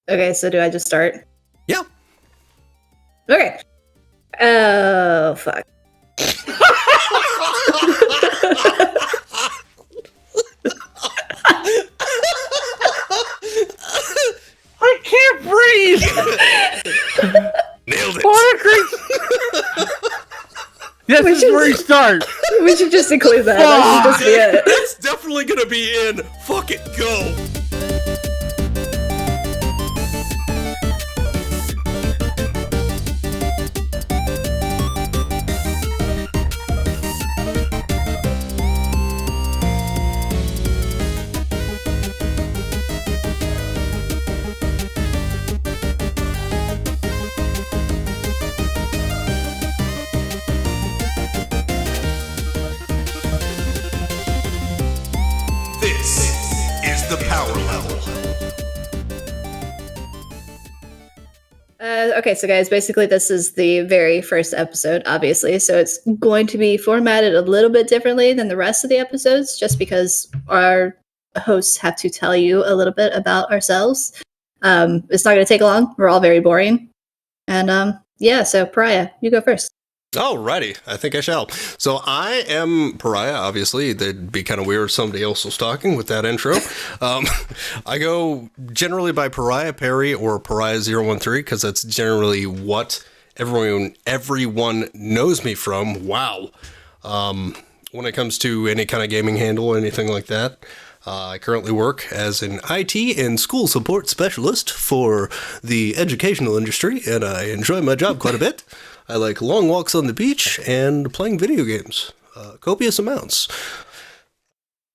Okay, so do I just start? Yeah. Okay. Oh, fuck. I can't breathe! Nailed it! Yes, this is where you start. We should just include that. That should just be it. That's definitely gonna be in. Fuck it, go! This is the power level. Okay, so guys, basically this is the very first episode, obviously, so it's going to be formatted a little bit differently than the rest of the episodes, just because our hosts have to tell you a little bit about ourselves. It's not going to take long. We're all very boring. And yeah, so Pariah, you go first. Alrighty, I think I shall. So I am Pariah, obviously. That'd be kind of weird if somebody else was talking with that intro. I go generally by Pariah, Perry, or Pariah013, because that's generally what everyone knows me from. Wow. When it comes to any kind of gaming handle or anything like that, I currently work as an IT and school support specialist for the educational industry, and I enjoy my job quite a bit. I like long walks on the beach and playing video games, copious amounts.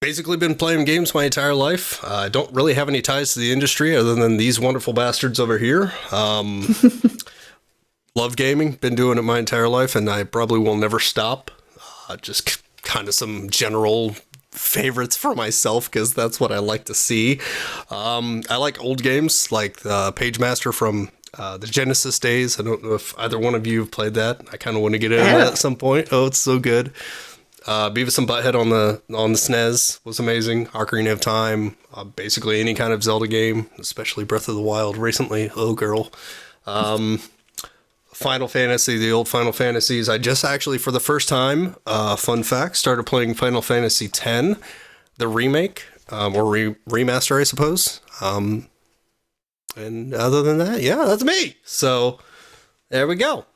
Basically been playing games my entire life. I don't really have any ties to the industry other than these wonderful bastards over here. Love gaming, been doing it my entire life, and I probably will never stop. Just kind of some general favorites for myself, because that's what I like to see. I like old games, like Pagemaster from the Genesis days. I don't know if either one of you have played that. I kind of want to get into that at some point. Oh, it's so good. Beavis and Butthead on the SNES was amazing. Ocarina of Time, basically any kind of Zelda game, especially Breath of the Wild recently. Oh, girl. Final Fantasy, the old Final Fantasies. I just actually, for the first time, fun fact, started playing Final Fantasy X, the remake, or remaster, I suppose. And other than that, yeah, that's me. So, there we go.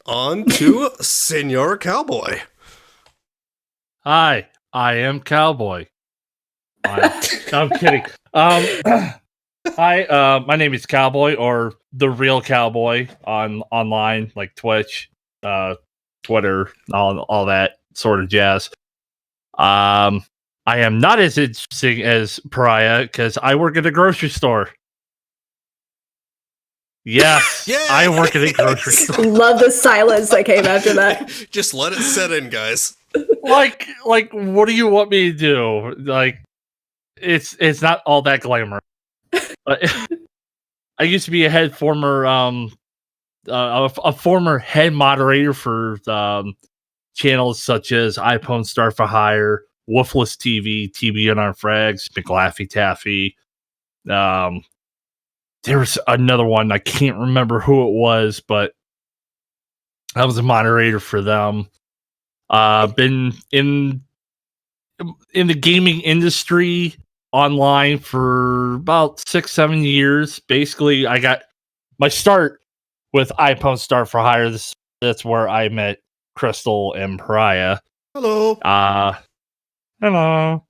On to Senor Cowboy. Hi, I am Cowboy. I'm kidding. Hi, my name is Cowboy, or the real Cowboy online, like Twitch, Twitter, all that sort of jazz. I am not as interesting as Pariah because I work at a grocery store. Yes, Yeah. I work at a grocery store. Love the silence that came after that. Just let it set in, guys. Like, what do you want me to do? Like, it's not all that glamour. But I used to be a former head moderator for channels such as iPhone Star for Hire, Wolfless TV, TV on our Frags, McLaffy Taffy. There was another one, I can't remember who it was, but I was a moderator for them. Been in the gaming industry online for about 6-7 years. Basically, I got my start with iPhone Star for Hire. That's where I met Crystal and Pariah. Hello. Hello.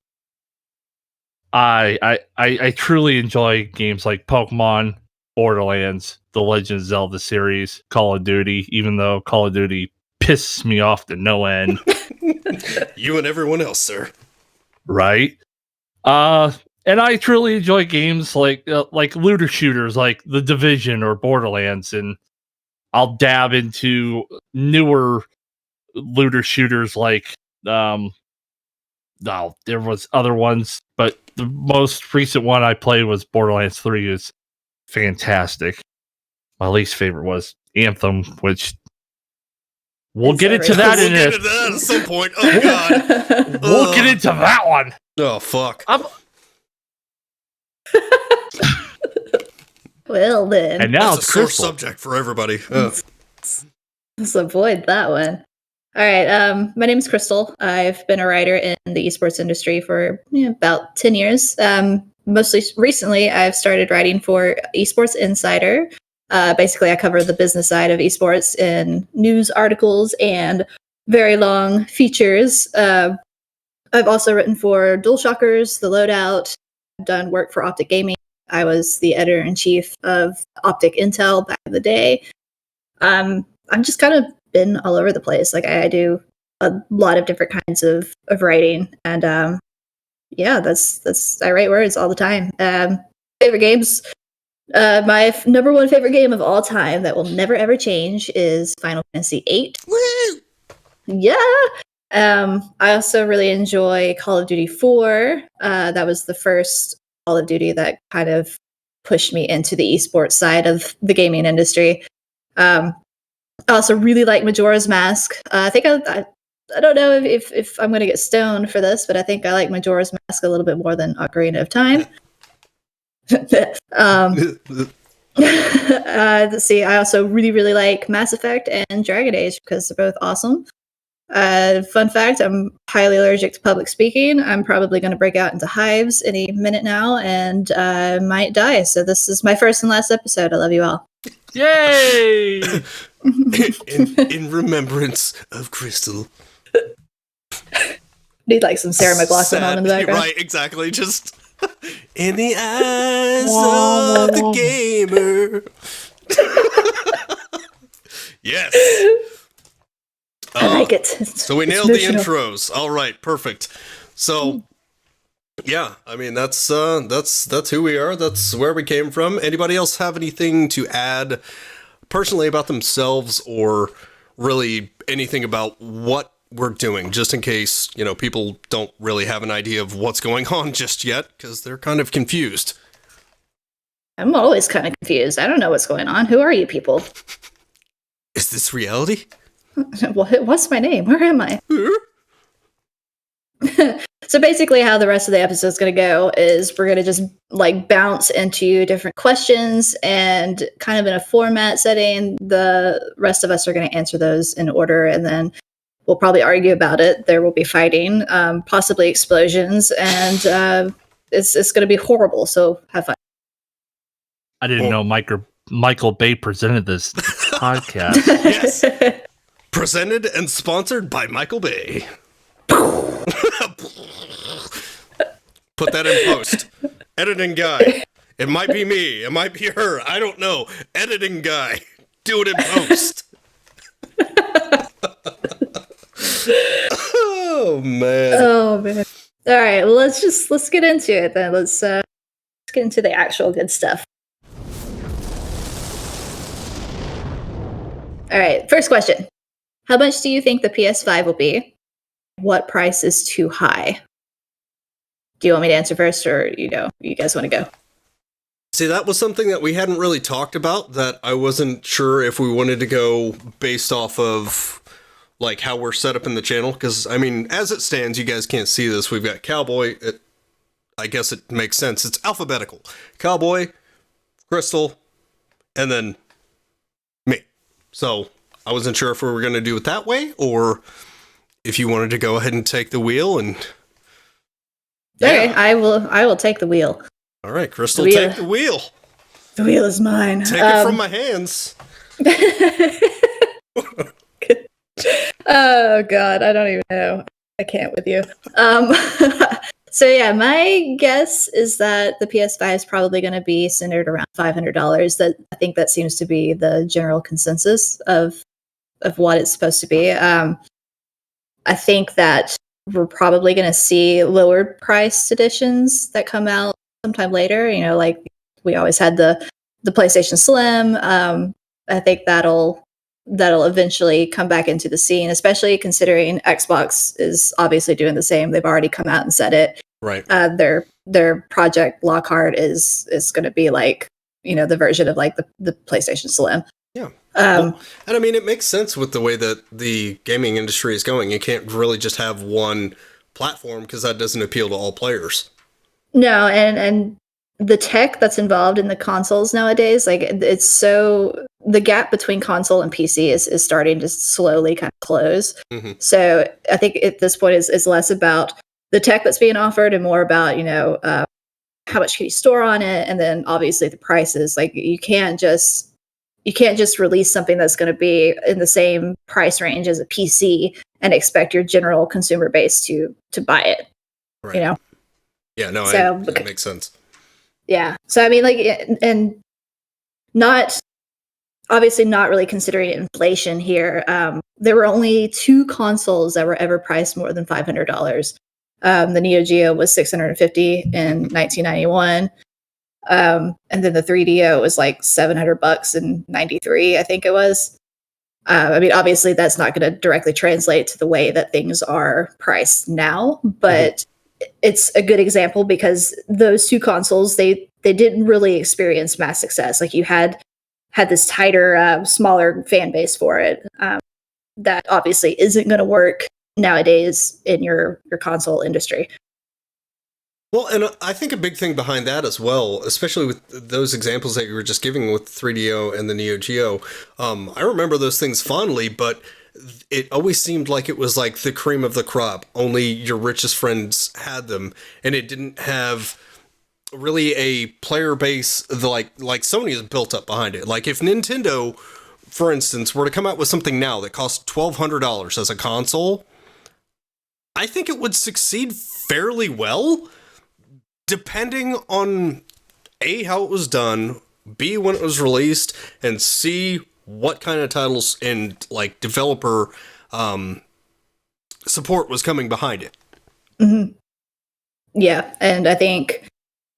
I truly enjoy games like Pokemon, Borderlands, The Legend of Zelda series, Call of Duty, even though Call of Duty pisses me off to no end. You and everyone else, sir. Right? And I truly enjoy games like looter shooters like The Division or Borderlands, and I'll dab into newer looter shooters like there was other ones, but the most recent one I played was Borderlands 3. Is fantastic. My least favorite was Anthem, which we'll get into that at some point. Oh god. We'll get into that one. Oh fuck. Well then, And now That's it's a sore Crystal. subject for everybody. let's avoid that one. All right. My name is Crystal. I've been a writer in the esports industry for about 10 years. Mostly recently, I've started writing for Esports Insider. Basically, I cover the business side of esports in news articles and very long features. I've also written for DualShockers, The Loadout. I've done work for Optic Gaming. I was the editor-in-chief of Optic Intel back in the day. I've just kind of been all over the place. Like I do a lot of different kinds of writing, and that's I write words all the time. Favorite games. My number one favorite game of all time that will never ever change is Final Fantasy VIII. Woo! Yeah. I also really enjoy Call of Duty 4. That was the first Call of Duty that kind of pushed me into the esports side of the gaming industry. I also really like Majora's Mask. I think I don't know if I'm going to get stoned for this, but I think I like Majora's Mask a little bit more than Ocarina of Time. Let's see. I also really like Mass Effect and Dragon Age because they're both awesome. Fun fact, I'm highly allergic to public speaking. I'm probably going to break out into hives any minute now and might die. So this is my first and last episode. I love you all. Yay! in remembrance of Crystal. Need like some Sarah McLachlan on in the background. Right, exactly. Just in the eyes of the gamer. Yes. I like it. So we nailed the intros. All right, perfect. So yeah, I mean that's who we are. That's where we came from. Anybody else have anything to add personally about themselves or really anything about what we're doing, just in case, people don't really have an idea of what's going on just yet because they're kind of confused. I'm always kind of confused. I don't know what's going on. Who are you people? Is this reality? What's my name? Where am I? So basically how the rest of the episode is going to go is we're going to just like bounce into different questions and kind of in a format setting. The rest of us are going to answer those in order, and then we'll probably argue about it. There will be fighting, possibly explosions, and it's going to be horrible. So have fun. I didn't know Michael Bay presented this podcast. Yes. Presented and sponsored by Michael Bay. Put that in post. Editing guy. It might be me. It might be her. I don't know. Editing guy. Do it in post. Oh man. Oh man. All right. Well, let's get into it then. Let's get into the actual good stuff. All right. First question. How much do you think the PS5 will be? What price is too high? Do you want me to answer first, or you guys want to go? See, that was something that we hadn't really talked about, that I wasn't sure if we wanted to go based off of like how we're set up in the channel. Because I mean, as it stands, you guys can't see this. We've got Cowboy. I guess it makes sense. It's alphabetical. Cowboy, Crystal, and then me. So I wasn't sure if we were going to do it that way, or if you wanted to go ahead and take the wheel and... Okay, I will take the wheel. All right, Crystal, take the wheel. The wheel is mine. Take it from my hands. Oh God, I don't even know. I can't with you. So yeah, my guess is that the PS5 is probably going to be centered around $500. I think that seems to be the general consensus of what it's supposed to be. I think that we're probably going to see lower priced editions that come out sometime later. Like we always had the PlayStation Slim. I think that'll eventually come back into the scene, especially considering Xbox is obviously doing the same. They've already come out and said it. Right. Their Project Lockhart is going to be like, the version of like the PlayStation Slim. Yeah. And I mean, it makes sense with the way that the gaming industry is going. You can't really just have one platform because that doesn't appeal to all players. No, and the tech that's involved in the consoles nowadays, like it's so the gap between console and PC is starting to slowly kind of close. Mm-hmm. So I think at this point is less about the tech that's being offered and more about how much can you store on it, and then obviously the prices. Like you can't just release something that's going to be in the same price range as a PC and expect your general consumer base to buy it. Right. You know. Yeah. No. So it makes sense. yeah. So I mean, like, and not obviously not really considering inflation here. There were only 2 consoles that were ever priced more than $500. The Neo Geo was $650 in 1991. And then the 3DO was like $700 in 93, I think it was. I mean, obviously that's not going to directly translate to the way that things are priced now, but it's a good example because those 2 consoles, they didn't really experience mass success. Like you had this tighter, smaller fan base for it. That obviously isn't going to work nowadays in your console industry. Well, and I think a big thing behind that as well, especially with those examples that you were just giving with 3DO and the Neo Geo, I remember those things fondly, but it always seemed like it was like the cream of the crop. Only your richest friends had them, and it didn't have really a player base like Sony has built up behind it. Like if Nintendo, for instance, were to come out with something now that costs $1,200 as a console, I think it would succeed fairly well, depending on A, how it was done, B, when it was released, and C, what kind of titles and like developer support was coming behind it. Mm-hmm. Yeah, and I think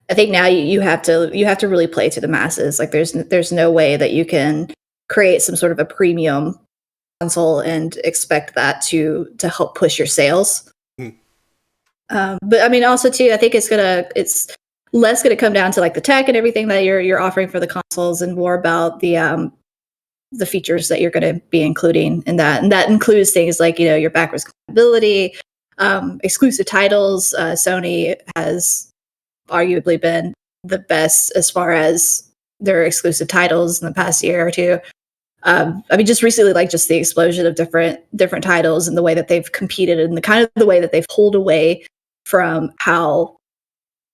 now you have to really play to the masses. Like there's no way that you can create some sort of a premium console and expect that to help push your sales. But I mean, also too, I think it's less gonna come down to like the tech and everything that you're offering for the consoles, and more about the features that you're going to be including in that, and that includes things like your backwards compatibility, exclusive titles. Sony has arguably been the best as far as their exclusive titles in the past year or two. I mean, just recently, like just the explosion of different titles and the way that they've competed and the way that they've pulled away from how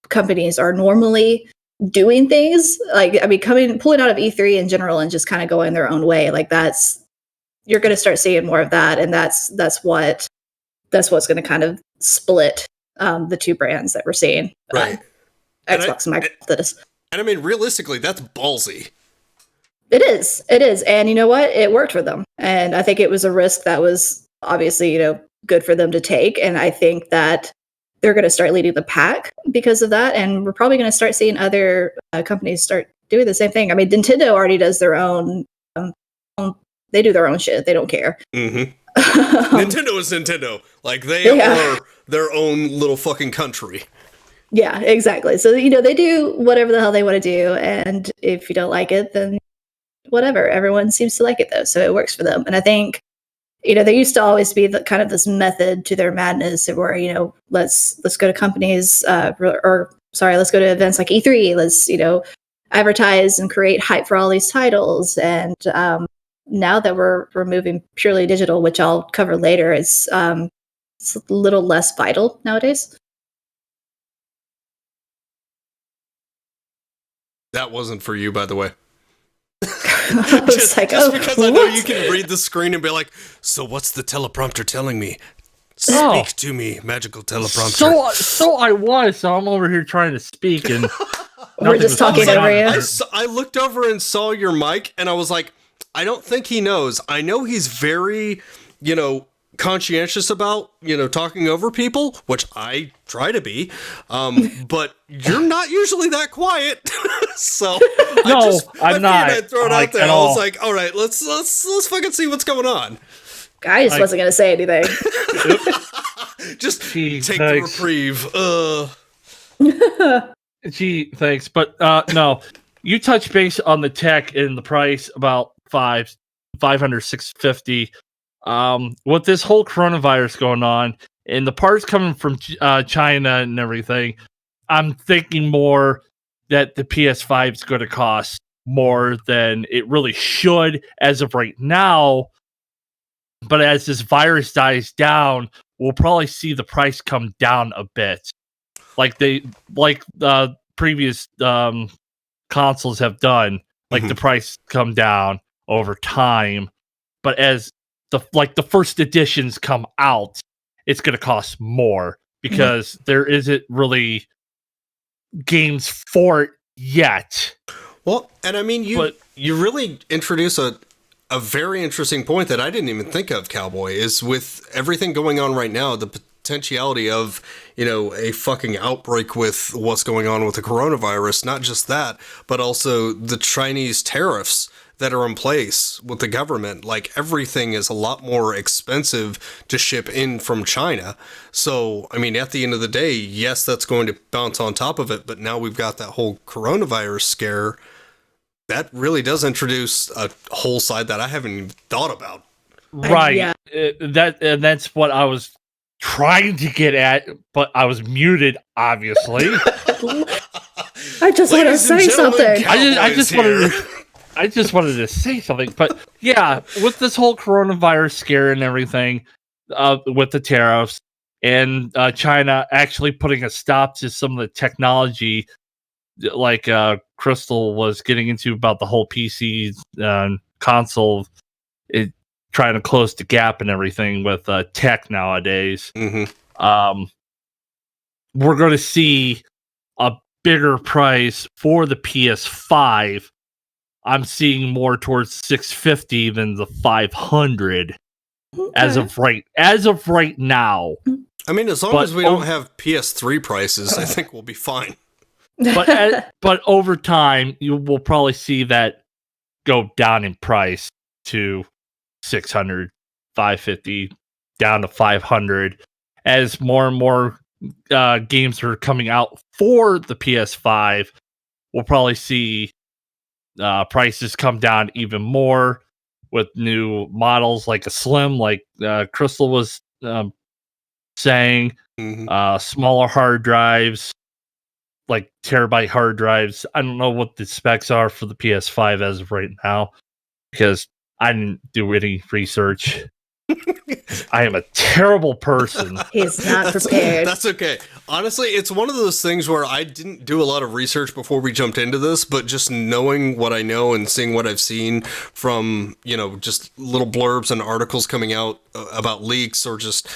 companies are normally doing things. Like, I mean, pulling out of E3 in general and just kind of going their own way. Like you're going to start seeing more of that. And that's what's going to kind of split the 2 brands that we're seeing. Right. Xbox and Microsoft. And I mean, realistically, that's ballsy. It is. And you know what? It worked for them. And I think it was a risk that was obviously, good for them to take. And I think that they're going to start leading the pack because of that. And we're probably going to start seeing other companies start doing the same thing. I mean, Nintendo already does their own, they do their own shit. They don't care. Mm-hmm. Nintendo is Nintendo. Like they are their own little fucking country. Yeah, exactly. So, they do whatever the hell they want to do. And if you don't like it, then whatever. Everyone seems to like it though. So it works for them. And I think, there used to always be the kind of this method to their madness where, let's go to companies, let's go to events like E3. Let's, advertise and create hype for all these titles. And now that we're moving purely digital, which I'll cover later, it's a little less vital nowadays. That wasn't for you, by the way. just because I know you can read the screen and be like, so what's the teleprompter telling me? Speak to me, magical teleprompter. So I'm over here trying to speak and we're just talking over you. I looked over and saw your mic and I was like, I don't think he knows. I know he's very, conscientious about, talking over people, which I try to be. But you're not usually that quiet. So I'm not. I'd throw it out there. I was like, all right, let's fucking see what's going on. I just wasn't gonna say anything. Just take the reprieve. Gee, thanks. But no. You touch base on the tech and the price about $500, $650. With this whole coronavirus going on and the parts coming from China and everything, I'm thinking more that the PS5 is going to cost more than it really should as of right now. But as this virus dies down, we'll probably see the price come down a bit. Like the previous consoles have done, like the price come down over time. But as the first editions come out, it's going to cost more because there isn't really games for it yet. Well, and I mean, you really introduce a very interesting point that I didn't even think of, Cowboy, is with everything going on right now, the potentiality of, a fucking outbreak with what's going on with the coronavirus. Not just that, but also the Chinese tariffs that are in place with the government. Like, everything is a lot more expensive to ship in from China. So, I mean, at the end of the day, yes, that's going to bounce on top of it, but now we've got that whole coronavirus scare. That really does introduce a whole side that I haven't even thought about. Right. Yeah. That's what I was trying to get at, but I was muted, obviously. I just want to say something. I just wanted to say something. But yeah, with this whole coronavirus scare and everything, with the tariffs and China actually putting a stop to some of the technology, like Crystal was getting into about the whole PC console, trying to close the gap and everything with tech nowadays. We're going to see a bigger price for the PS5. I'm seeing more towards $650 than the $500 as of right now. I mean, as long as we don't have PS3 prices, I think we'll be fine. But over time, you will probably see that go down in price to $600, $550, down to $500 as more and more games are coming out for the PS5. We'll probably see prices come down even more with new models like a Slim, like Crystal was saying, smaller hard drives, like terabyte hard drives. I don't know what the specs are for the PS5 as of right now because I didn't do any research. I am a terrible person. He's not prepared. That's okay. Honestly, it's one of those things where I didn't do a lot of research before we jumped into this, but just knowing what I know and seeing what I've seen from, just little blurbs and articles coming out about leaks or just,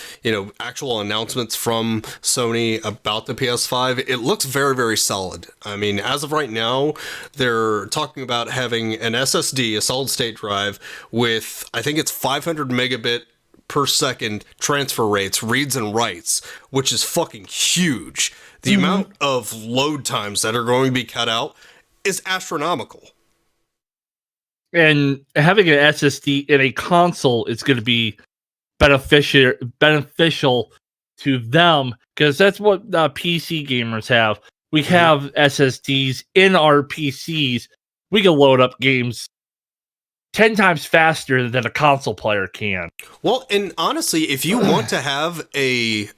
actual announcements from Sony about the PS5, it looks very, very solid. I mean, as of right now, they're talking about having an SSD, a solid state drive, with, I think it's 500 megabit per second transfer rates, reads and writes, which is fucking huge. The amount of load times that are going to be cut out is astronomical. And having an SSD in a console is going to be beneficial to them because that's what PC gamers have. We have SSDs in our PCs. We can load up games 10 times faster than a console player can. Well, and honestly, if you want to have a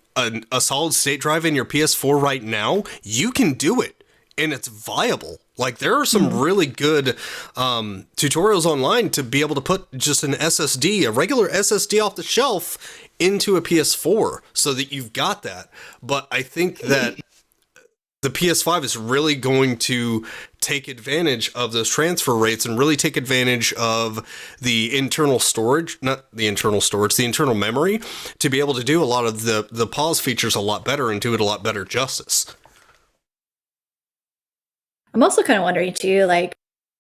solid state drive in your PS4 right now, you can do it, and it's viable. Like, there are some really good tutorials online to be able to put just an SSD, a regular SSD off the shelf, into a PS4 so that you've got that. But I think that the PS5 is really going to take advantage of those transfer rates and really take advantage of the internal storage, not the internal storage, the internal memory, to be able to do a lot of the pause features a lot better and do it a lot better justice. I'm also kind of wondering too, like,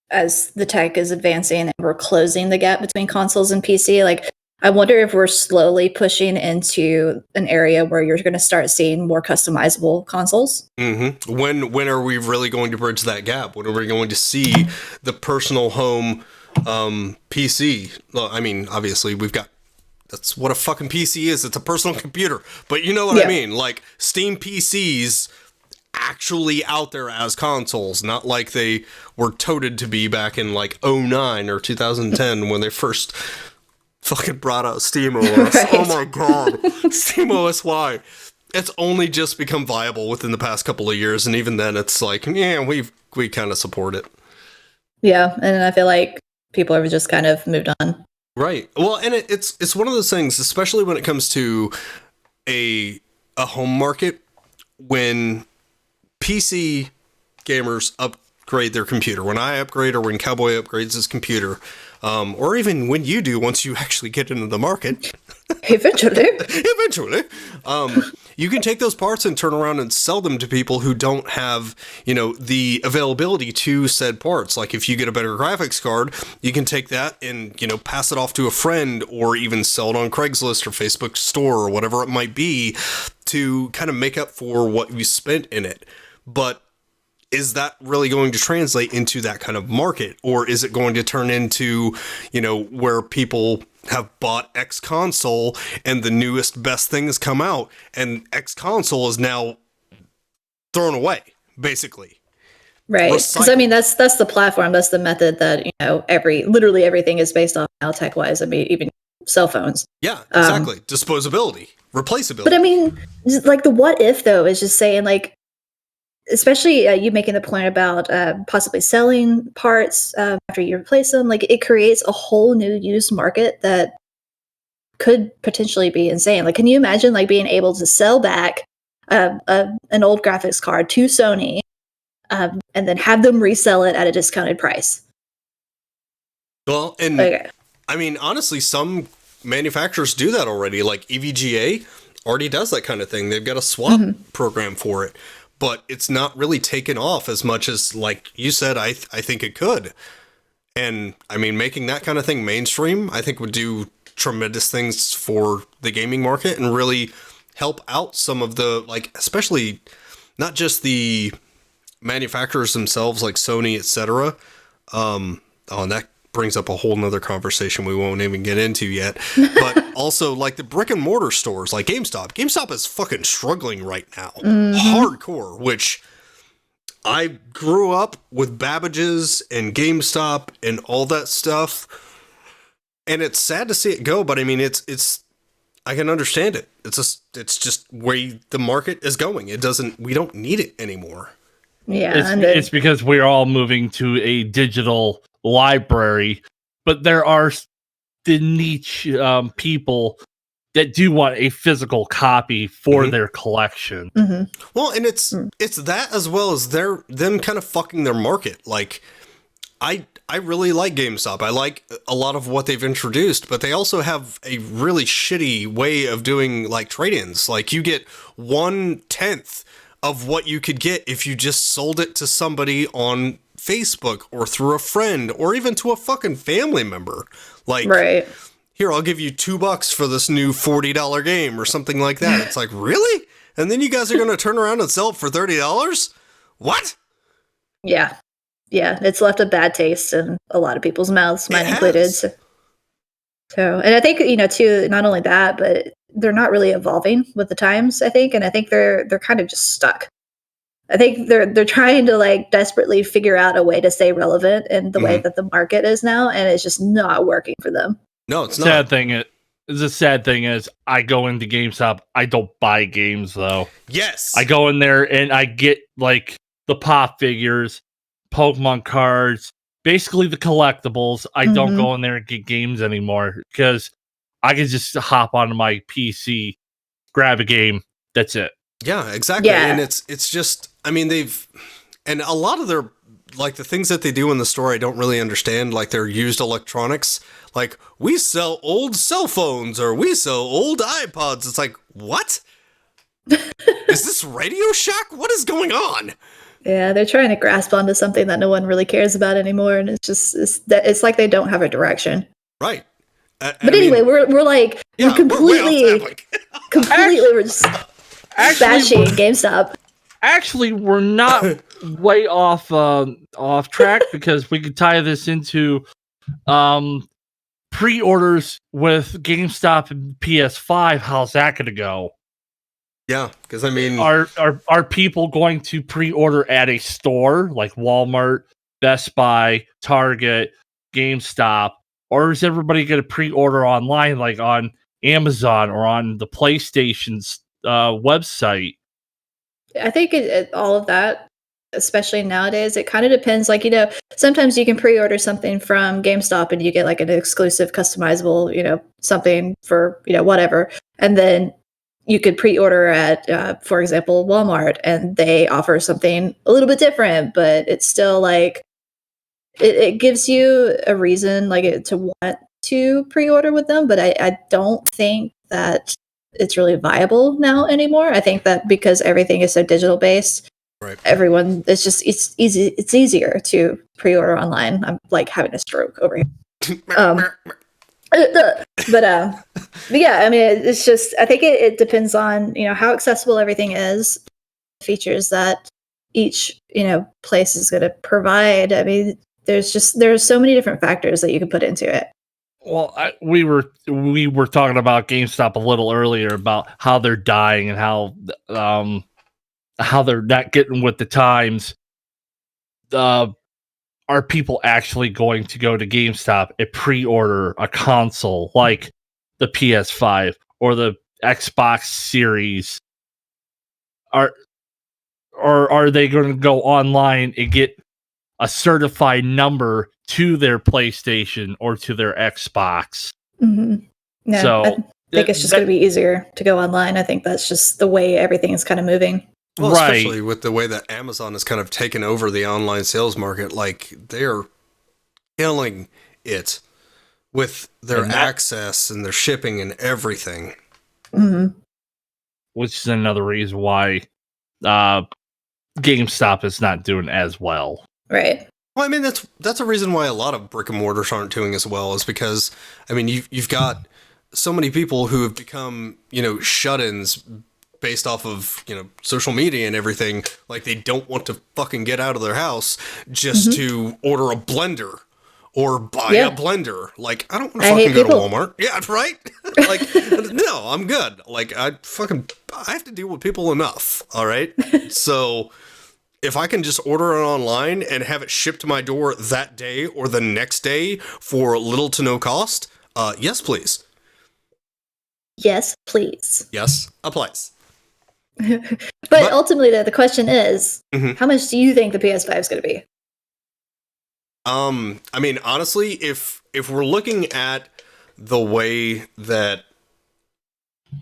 as the tech is advancing and we're closing the gap between consoles and PC, like, I wonder if we're slowly pushing into an area where you're going to start seeing more customizable consoles. When are we really going to bridge that gap? When are we going to see the personal home PC? Well, I mean, obviously, that's what a fucking PC is. It's a personal computer. But you know what I mean? Like, Steam PCs actually out there as consoles, not like they were touted to be back in, like, 2009 or 2010 when they first fucking brought out SteamOS. Right. Oh my god. SteamOS, why? it's only just become viable within the past couple of years, and even then, it's like, yeah, we kind of support it. Yeah, and I feel like people have just kind of moved on. Right. Well, and it's one of those things, especially when it comes to a home market, when PC gamers upgrade their computer, when I upgrade or when Cowboy upgrades his computer, or even when you do once you actually get into the market. Eventually. You can take those parts and turn around and sell them to people who don't have, the availability to said parts. Like if you get a better graphics card, you can take that and, pass it off to a friend or even sell it on Craigslist or Facebook store or whatever it might be to kind of make up for what you spent in it. But is that really going to translate into that kind of market? Or is it going to turn into, where people have bought X console and the newest best thing has come out and X console is now thrown away, basically? Right. Because I mean, that's the platform. That's the method that, literally everything is based on now tech wise. I mean, even cell phones. Yeah, exactly. Disposability, replaceability. But I mean, like the what if though is just saying like, especially you making the point about possibly selling parts after you replace them, like it creates a whole new used market that could potentially be insane. Like, can you imagine like being able to sell back an old graphics card to Sony and then have them resell it at a discounted price? Well, and I mean, honestly, some manufacturers do that already. Like EVGA already does that kind of thing. They've got a swap program for it. But it's not really taken off as much as, like you said, I think it could. And, I mean, making that kind of thing mainstream, I think would do tremendous things for the gaming market and really help out some of the, like, especially not just the manufacturers themselves, like Sony, etc. And that brings up a whole nother conversation we won't even get into yet. But also, like, the brick and mortar stores, like GameStop. GameStop is fucking struggling right now. Hardcore, which I grew up with Babbage's and GameStop and all that stuff. And it's sad to see it go, but I mean, it's I can understand it. It's just where the market is going. We don't need it anymore. Yeah. It's because we're all moving to a digital library, but there are the niche people that do want a physical copy for their collection. Well, and it's that as well as them kind of fucking their market. Like, I really like GameStop. I like a lot of what they've introduced, but they also have a really shitty way of doing like trade-ins. Like you get 1/10 of what you could get if you just sold it to somebody on Facebook or through a friend or even to a fucking family member. Like, right. Here, I'll give you $2 for this new $40 game or something like that. It's like, really? And then you guys are going to turn around and sell it for $30? What? Yeah. Yeah. It's left a bad taste in a lot of people's mouths, mine included. So, and I think, too, not only that, but they're not really evolving with the times, I think. And I think they're kind of just stuck. I think they're trying to like desperately figure out a way to stay relevant in the way that the market is now, and it's just not working for them. No, it's not. The sad thing is I go into GameStop, I don't buy games though. Yes. I go in there and I get like the pop figures, Pokemon cards, basically the collectibles. I don't go in there and get games anymore because I can just hop onto my PC, grab a game, that's it. Yeah, exactly. Yeah. And it's just, I mean, and a lot of their, like the things that they do in the store, I don't really understand. Like their used electronics, like we sell old cell phones or we sell old iPods. It's like, what? Is this Radio Shack? What is going on? Yeah, they're trying to grasp onto something that no one really cares about anymore. And it's like they don't have a direction. Right. But anyway, we're like, we're completely we're just bashing GameStop. Actually, we're not way off track because we could tie this into pre-orders with GameStop and PS5. How's that going to go? Yeah, because I mean, are people going to pre-order at a store like Walmart, Best Buy, Target, GameStop, or is everybody going to pre-order online like on Amazon or on the PlayStation's website. I think all of that, especially nowadays, it kind of depends. Like, sometimes you can pre-order something from GameStop and you get like an exclusive customizable, something for, whatever. And then you could pre-order at, for example, Walmart, and they offer something a little bit different, but it's still like, it gives you a reason like to want to pre-order with them. But I don't think that it's really viable now anymore. I think that because everything is so digital based, right, everyone it's easier to pre-order online. I'm like having a stroke over here. But yeah, I mean, it's just, I think it depends on how accessible everything is, features that each place is going to provide. I mean, there's so many different factors that you can put into it. Well, we were talking about GameStop a little earlier about how they're dying and how they're not getting with the times. Are people actually going to go to GameStop and pre-order a console like the PS5 or the Xbox Series? Or are they going to go online and get a certified number to their PlayStation or to their Xbox? Mm-hmm. No, So I think it's just going to be easier to go online. I think that's just the way everything is kind of moving. Well, right. Especially with the way that Amazon has kind of taken over the online sales market, like they're killing it with their access and their shipping and everything. Mm-hmm. Which is another reason why GameStop is not doing as well. Right. Well, I mean, that's a reason why a lot of brick and mortars aren't doing as well, is because, I mean, you've got so many people who have become, shut-ins based off of, social media and everything. Like, they don't want to fucking get out of their house just to order a blender or buy a blender. Like, I don't want to fucking go to Walmart. Yeah, right? Like, no, I'm good. Like, I have to deal with people enough, all right? So if I can just order it online and have it shipped to my door that day or the next day for little to no cost, yes, please. Yes, please. Yes, applies. but ultimately, the question is, how much do you think the PS5 is going to be? I mean, honestly, if we're looking at the way that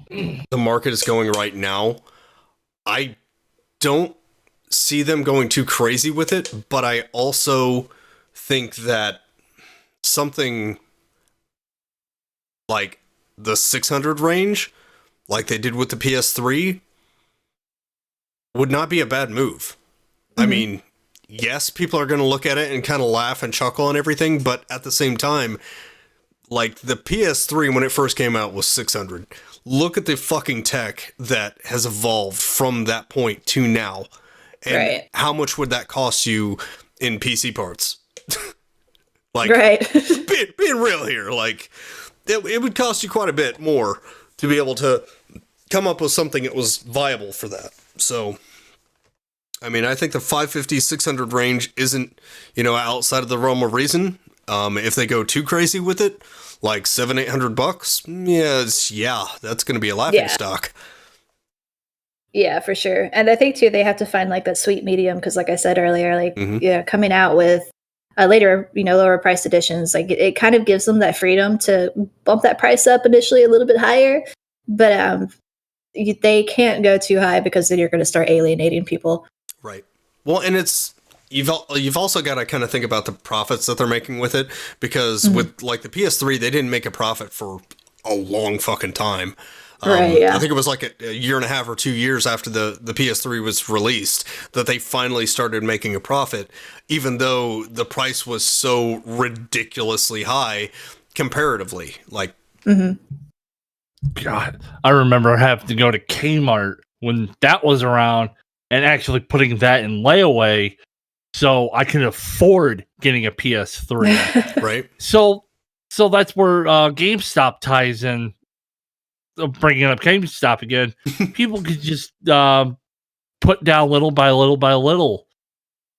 the market is going right now, I don't see them going too crazy with it, but I also think that something like the 600 range, like they did with the PS3, would not be a bad move. I mean, yes, people are going to look at it and kind of laugh and chuckle and everything, but at the same time, like the PS3 when it first came out was 600. Look at the fucking tech that has evolved from that point to now. And how much would that cost you in PC parts? Like, being real here, like, it would cost you quite a bit more to be able to come up with something that was viable for that. So, I mean, I think the 550, 600 range isn't, outside of the realm of reason. If they go too crazy with it, like $700-800, that's going to be a laughing stock. Yeah, for sure. And I think too, they have to find like that sweet medium. Cause like I said earlier, like, coming out with later, lower priced editions, like it kind of gives them that freedom to bump that price up initially a little bit higher, but they can't go too high because then you're going to start alienating people. Right. Well, and you've also got to kind of think about the profits that they're making with it, because with like the PS3, they didn't make a profit for a long fucking time. I think it was like a year and a half or 2 years after the PS3 was released that they finally started making a profit, even though the price was so ridiculously high comparatively. Like, God, I remember having to go to Kmart when that was around and actually putting that in layaway so I could afford getting a PS3. right. So that's where GameStop ties in. Bringing up GameStop again, people could just put down little by little by little,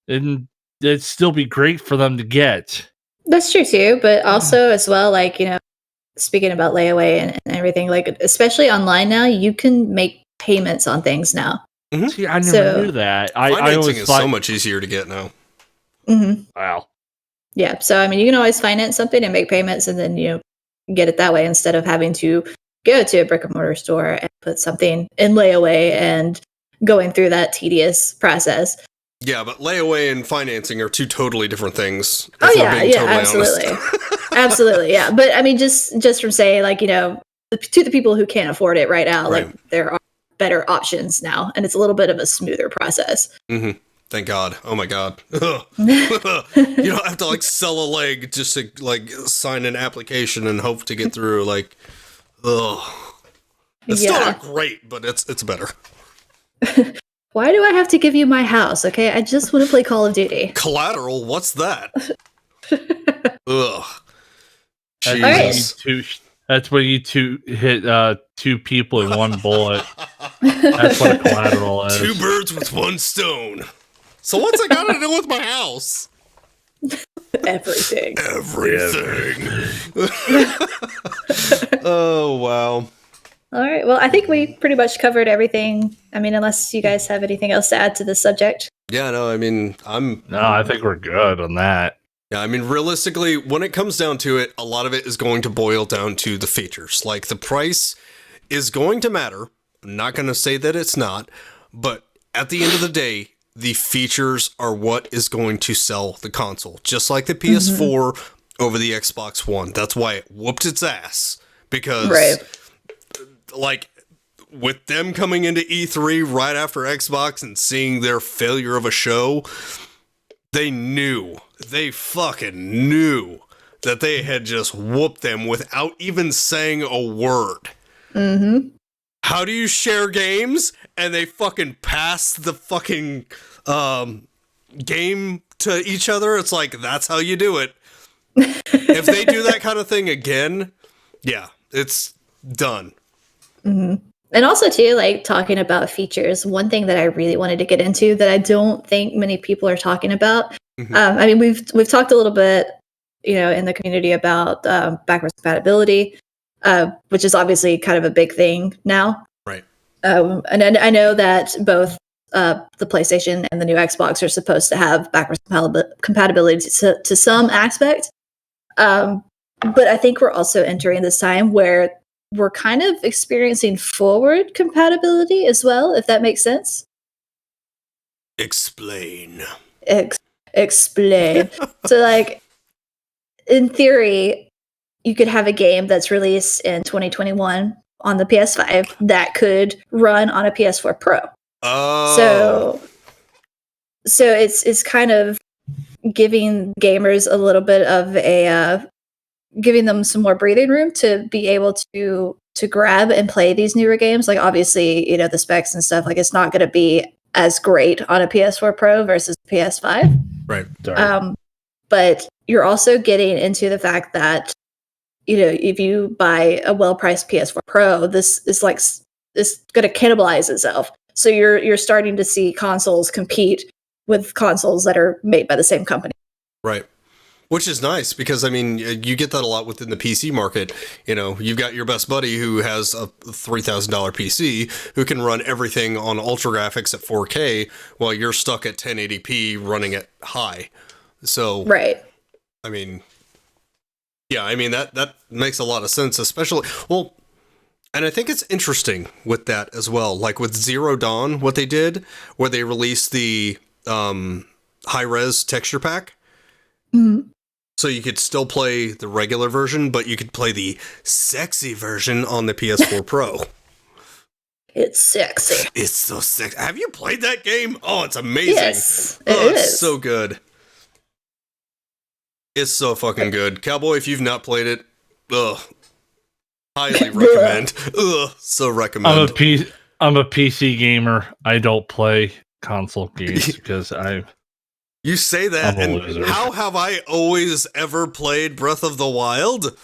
and it'd still be great for them to get. That's true too, but also as well, like, speaking about layaway and everything, like especially online now, you can make payments on things now. See, I never knew that. I Financing always is thought, so much easier to get now. wow. Yeah, so I mean, you can always finance something and make payments, and then get it that way instead of having to go to a brick and mortar store and put something in layaway and going through that tedious process. Yeah, but layaway and financing are two totally different things. Oh yeah, absolutely, absolutely, yeah. But I mean, just from saying, like, to the people who can't afford it right now, Right. like there are better options now, and it's a little bit of a smoother process. Mm-hmm. Thank God. Oh my God. You don't have to like sell a leg just to like sign an application and hope to get through. Like, it's still not great, but it's better. Why do I have to give you my house? Okay, I just want to play Call of Duty. Collateral? What's that? Ugh. Jesus. That's when you hit two people in one bullet. That's what a collateral is. Two birds with one stone. So what's that got to do with my house? Everything. Oh, wow. All right. Well, I think we pretty much covered everything. I mean, unless you guys have anything else to add to this subject. Yeah, no, I mean, I think we're good on that. Yeah, I mean, realistically, when it comes down to it, a lot of it is going to boil down to the features. Like, the price is going to matter. I'm not going to say that it's not, but at the end of the day, the features are what is going to sell the console. Just like the PS4 over the Xbox One. That's why it whooped its ass. Because, like, with them coming into E3 right after Xbox and seeing their failure of a show, they fucking knew that they had just whooped them without even saying a word. Mm-hmm. How do you share games? And they fucking pass the fucking game to each other. It's like, that's how you do it. If they do that kind of thing again, yeah, it's done. Mm-hmm. And also, too, like, talking about features, one thing that I really wanted to get into that I don't think many people are talking about. I mean, we've talked a little bit, in the community about backwards compatibility, which is obviously kind of a big thing now. Right. And I know that both the PlayStation and the new Xbox are supposed to have backwards compatibility to some aspect. But I think we're also entering this time where we're kind of experiencing forward compatibility as well, if that makes sense. Explain. Explain. So, like, in theory, you could have a game that's released in 2021 on the PS5 that could run on a PS4 Pro. Oh. So it's kind of giving gamers a little bit of giving them some more breathing room to be able to grab and play these newer games. Like, obviously, the specs and stuff, like, it's not going to be as great on a PS4 Pro versus PS5. Right. But you're also getting into the fact that, if you buy a well-priced PS4 Pro, this is going to cannibalize itself. So you're starting to see consoles compete with consoles that are made by the same company. Right. Which is nice because, I mean, you get that a lot within the PC market. You've got your best buddy who has a $3,000 PC who can run everything on ultra graphics at 4K while you're stuck at 1080p running at high. So, right. I mean, yeah, I mean, that makes a lot of sense, especially, well, and I think it's interesting with that as well. Like with Zero Dawn, what they did, where they released the high-res texture pack. Mm-hmm. So you could still play the regular version, but you could play the sexy version on the PS4 Pro. It's sexy. It's so sexy. Have you played that game? Oh, it's amazing. Yes, it's so good. It's so fucking good. Cowboy, if you've not played it, highly recommend. So recommend. I'm a PC gamer. I don't play console games because You say that, and loser. How have I always ever played Breath of the Wild?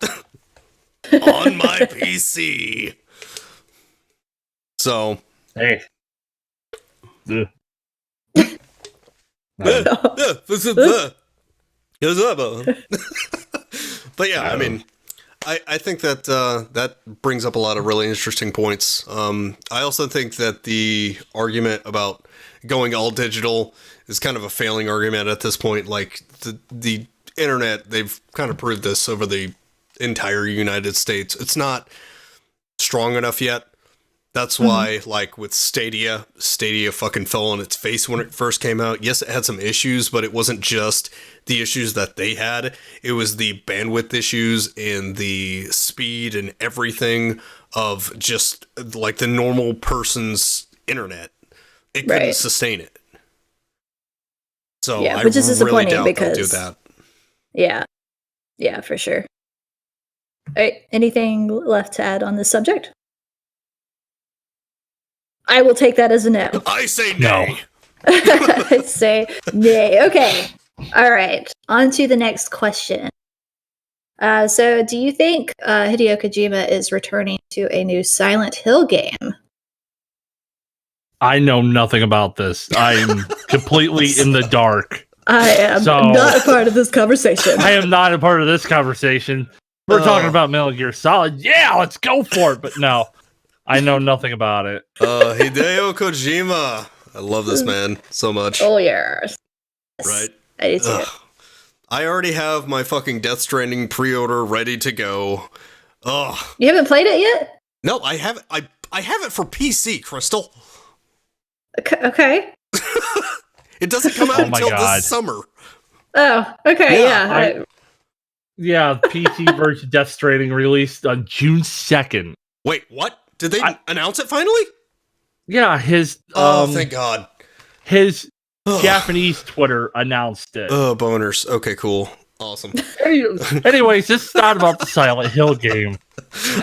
On my PC. So. Hey. But yeah, I mean, I think that that brings up a lot of really interesting points. I also think that the argument about going all digital is kind of a failing argument at this point. Like the internet, they've kind of proved this over the entire United States. It's not strong enough yet. That's why, like, with Stadia fucking fell on its face when it first came out. Yes, it had some issues, but it wasn't just the issues that they had. It was the bandwidth issues and the speed and everything of just, like, the normal person's internet. It couldn't sustain it. So yeah, which is disappointing really doubt because they'll do that. Yeah, for sure. All right, anything left to add on this subject? I will take that as a no. I say nay. No. I say nay. Okay. All right. On to the next question. So, do you think Hideo Kojima is returning to a new Silent Hill game? I know nothing about this. I'm completely in the dark. I am not a part of this conversation. I am not a part of this conversation. We're talking about Metal Gear Solid. Yeah, let's go for it. But no, I know nothing about it. Hideo Kojima. I love this man so much. Oh, yes. Right? I do too. I already have my fucking Death Stranding pre-order ready to go. Ugh. You haven't played it yet? No, I haven't. I have it for PC, Crystal. Okay. It doesn't come out until this summer. Oh, okay, yeah. Yeah, PC version Death Stranding released on June 2nd. Wait, what? Did they announce it finally? Yeah, his thank God. His Japanese Twitter announced it. Oh, boners. Okay, cool. Awesome. Anyways, this is not about the Silent Hill game.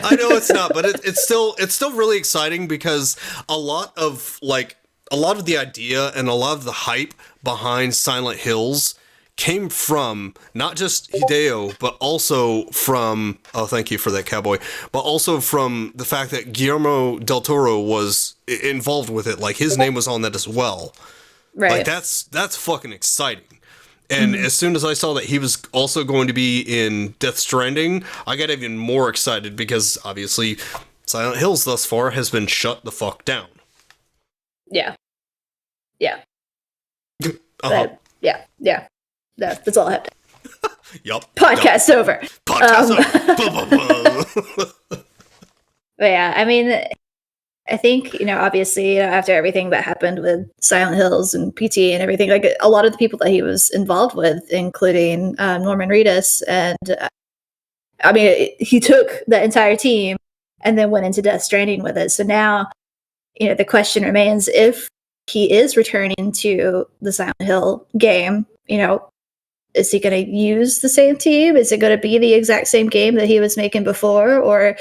I know it's not, but it's still really exciting because a lot of the idea and a lot of the hype behind Silent Hills came from not just Hideo, but also from, thank you for that, Cowboy, but also from the fact that Guillermo del Toro was involved with it. Like, his name was on that as well. Right. Like, that's fucking exciting. And as soon as I saw that he was also going to be in Death Stranding, I got even more excited because, obviously, Silent Hills thus far has been shut the fuck down. Yeah. Uh-huh. That's all I have to. Yup. Podcast over. But yeah, I mean, I think, obviously, after everything that happened with Silent Hills and PT and everything, like, a lot of the people that he was involved with, including Norman Reedus, and I mean, he took the entire team and then went into Death Stranding with it. So now, the question remains, if he is returning to the Silent Hill game, is he going to use the same team? Is it going to be the exact same game that he was making before? Or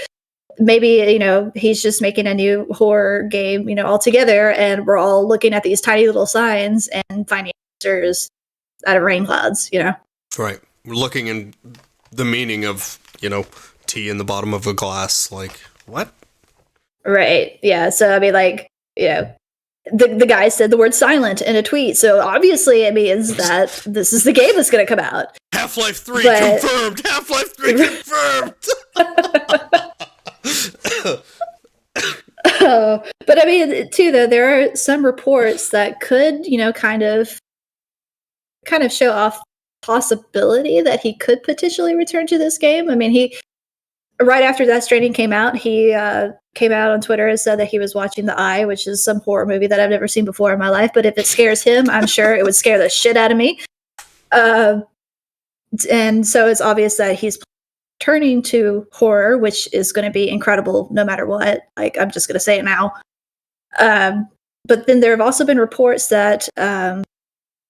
maybe, he's just making a new horror game, altogether, and we're all looking at these tiny little signs and finding answers out of rain clouds, Right. We're looking in the meaning of, tea in the bottom of a glass. Like, what? Right. Yeah. So, I mean, like, the guy said the word silent in a tweet, so obviously it means that this is the game that's going to come out. Half-Life 3 confirmed! Half-Life 3 confirmed! But I mean, too, though, there are some reports that could, kind of show off possibility that he could potentially return to this game. I mean, right after Death Stranding came out, he came out on Twitter and said that he was watching The Eye, which is some horror movie that I've never seen before in my life. But if it scares him, I'm sure it would scare the shit out of me. And so it's obvious that he's turning to horror, which is going to be incredible no matter what. Like, I'm just going to say it now. But then there have also been reports that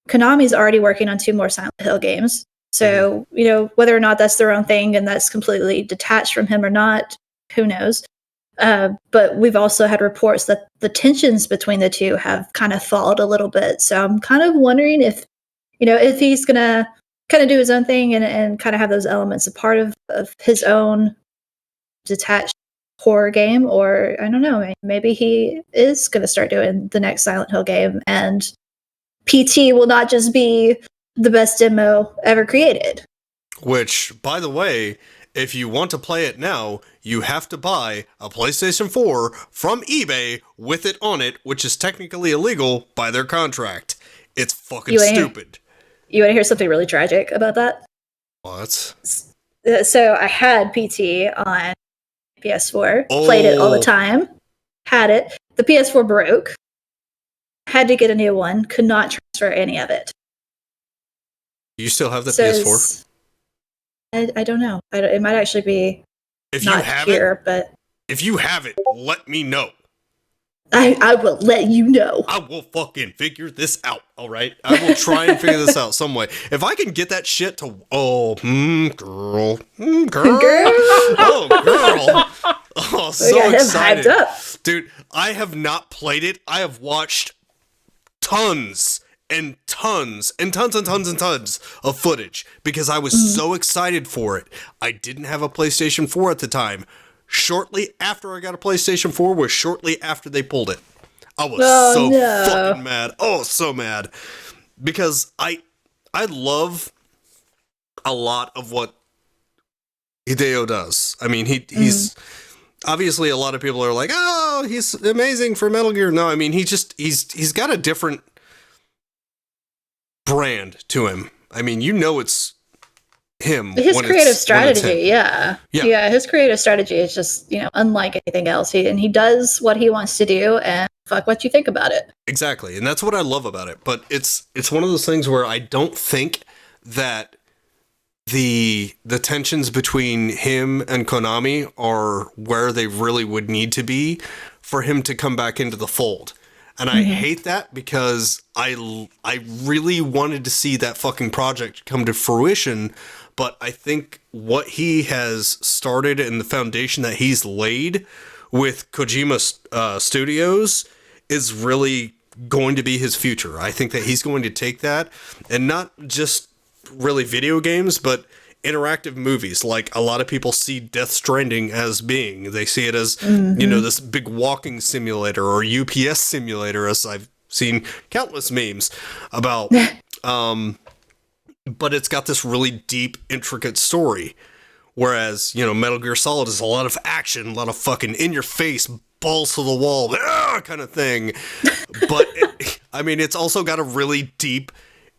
Konami's already working on 2 more Silent Hill games. So, whether or not that's their own thing and that's completely detached from him or not, who knows? But we've also had reports that the tensions between the two have kind of thawed a little bit. So I'm kind of wondering if he's going to kind of do his own thing and kind of have those elements a part of his own detached horror game, or I don't know, maybe he is going to start doing the next Silent Hill game and PT will not just be the best demo ever created. Which, by the way, if you want to play it now, you have to buy a PlayStation 4 from eBay with it on it, which is technically illegal by their contract. It's fucking stupid. You want to hear something really tragic about that? What? So I had PT on PS4, played it all the time, had it. The PS4 broke, had to get a new one, could not transfer any of it. You still have the PS4? I don't know. It might actually be not here, but if you have it, let me know. I will let you know. I will fucking figure this out, all right? I will try and figure this out some way. If I can get that shit to... Oh, girl. Oh, girl. Oh, so excited. Hyped up. Dude, I have not played it. I have watched tons and tons and tons and tons and tons of footage because I was so excited for it. I didn't have a PlayStation 4 at the time. Shortly after I got a PlayStation 4 was shortly after they pulled it. I was fucking mad. Oh, so mad. Because I love a lot of what Hideo does. I mean, he's obviously a lot of people are like, oh, he's amazing for Metal Gear. No, I mean, he's got a different brand to him. I mean, it's him. His creative strategy, yeah, his creative strategy is just, unlike anything else. He does what he wants to do, and fuck what you think about it. Exactly, and that's what I love about it. But it's one of those things where I don't think that the tensions between him and Konami are where they really would need to be for him to come back into the fold. And I hate that because I really wanted to see that fucking project come to fruition. But I think what he has started and the foundation that he's laid with Kojima Studios is really going to be his future. I think that he's going to take that and not just really video games, but interactive movies. Like a lot of people see Death Stranding as being. They see it as, this big walking simulator or UPS simulator, as I've seen countless memes about. But it's got this really deep, intricate story. Whereas, Metal Gear Solid is a lot of action, a lot of fucking in-your-face, balls to the wall, kind of thing. But, it's also got a really deep,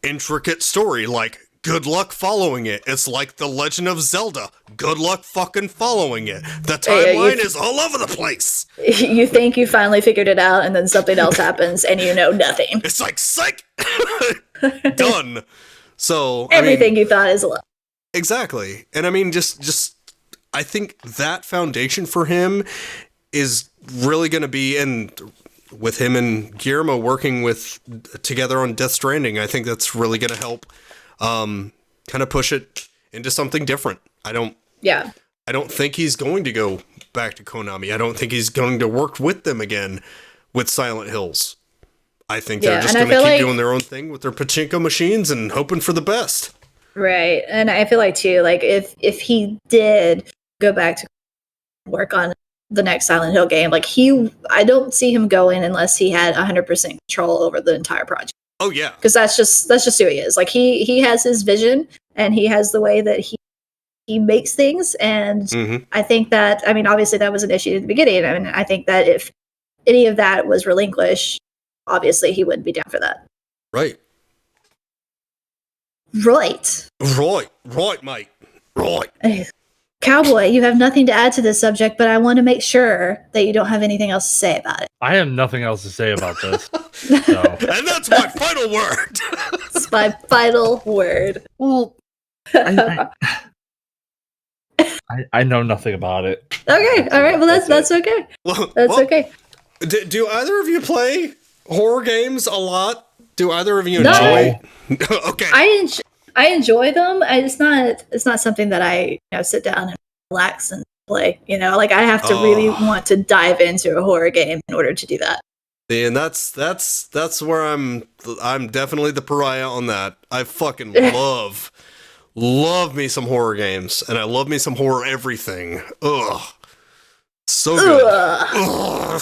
intricate story. Like, good luck following it. It's like The Legend of Zelda. Good luck fucking following it. The timeline is all over the place. You think you finally figured it out, and then something else happens, and you know nothing. It's like, psych! Done. So everything you thought is a lie. Exactly. And just I think that foundation for him is really going to be, and with him and Guillermo working together on Death Stranding, I think that's really going to help kind of push it into something different. I don't think he's going to go back to Konami. I don't think he's going to work with them again with Silent Hills. I think they're just going to keep doing their own thing with their pachinko machines and hoping for the best. Right. And I feel like, too, like if he did go back to work on the next Silent Hill game, like I don't see him going unless he had 100% control over the entire project. Oh, yeah. Because that's just who he is. Like he has his vision and he has the way that he makes things. And I think that, obviously that was an issue at the beginning. I think that if any of that was relinquished, obviously he wouldn't be down for that. Right. Right, mate. Right. Cowboy, you have nothing to add to this subject, but I want to make sure that you don't have anything else to say about it. I have nothing else to say about this. And that's my final word. It's my final word. Well, I know nothing about it. Okay, all right. Well, that's okay. That's okay. Do either of you play horror games a lot? Do either of you enjoy? Okay. I enjoy them. It's not something that I sit down and relax and play. Like I have to really want to dive into a horror game in order to do that. And that's where I'm definitely the pariah on that. I fucking love me some horror games, and I love me some horror everything. Ugh. So good. Ugh.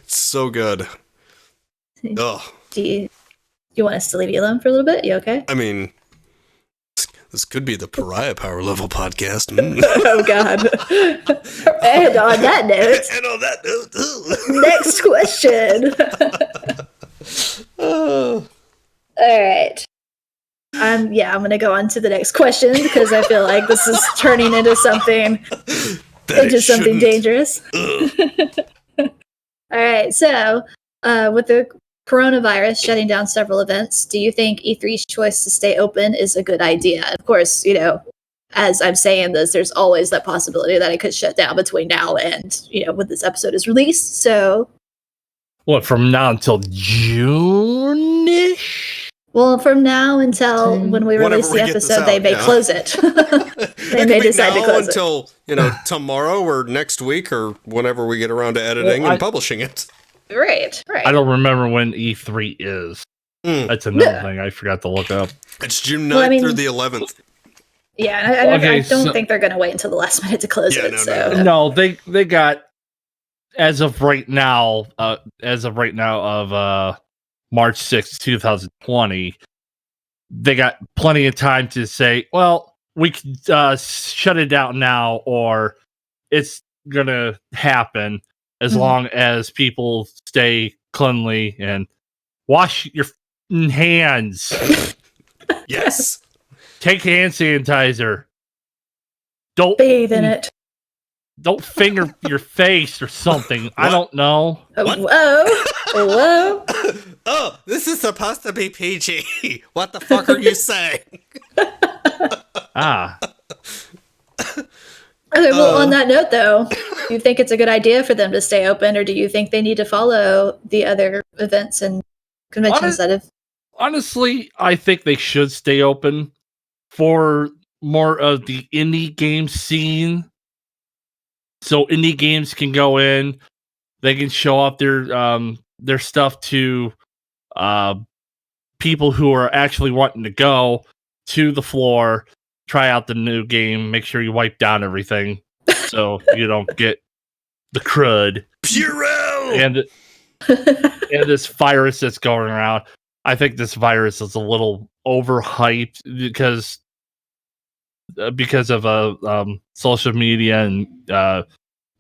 So good. Ugh. Do you want us to leave you alone for a little bit? You okay? This could be the Pariah Power Level podcast. Oh, God. And on that note, next question. All right. I'm going to go on to the next question because I feel like this is turning into something dangerous. All right. So, with the coronavirus shutting down several events, do you think E3's choice to stay open is a good idea? Of course, as I'm saying this, there's always that possibility that it could shut down between now and, when this episode is released. So, what, from now until June-ish? Well, from now until when we release the episode, they may close it. They may decide to close it until tomorrow or next week or whenever we get around to editing and publishing it. Right. I don't remember when E3 is. That's another thing I forgot to look up. It's June 9th through the 11th. Yeah, I don't think they're going to wait until the last minute to close it. No, they got as of right now of March 6th, 2020. They got plenty of time to say, well, we could shut it down now, or it's gonna happen as long as people stay cleanly and wash your hands. Yes. Take hand sanitizer. Don't bathe in it. Don't finger your face or something. I don't know. Whoa. Oh, this is supposed to be PG. What the fuck are you saying? Okay, well, on that note, though, do you think it's a good idea for them to stay open, or do you think they need to follow the other events and conventions that have... Honestly, I think they should stay open for more of the indie game scene. So indie games can go in, they can show off their stuff to people who are actually wanting to go to the floor, try out the new game, make sure you wipe down everything so you don't get the crud. Purell! And this virus that's going around. I think this virus is a little overhyped because of social media and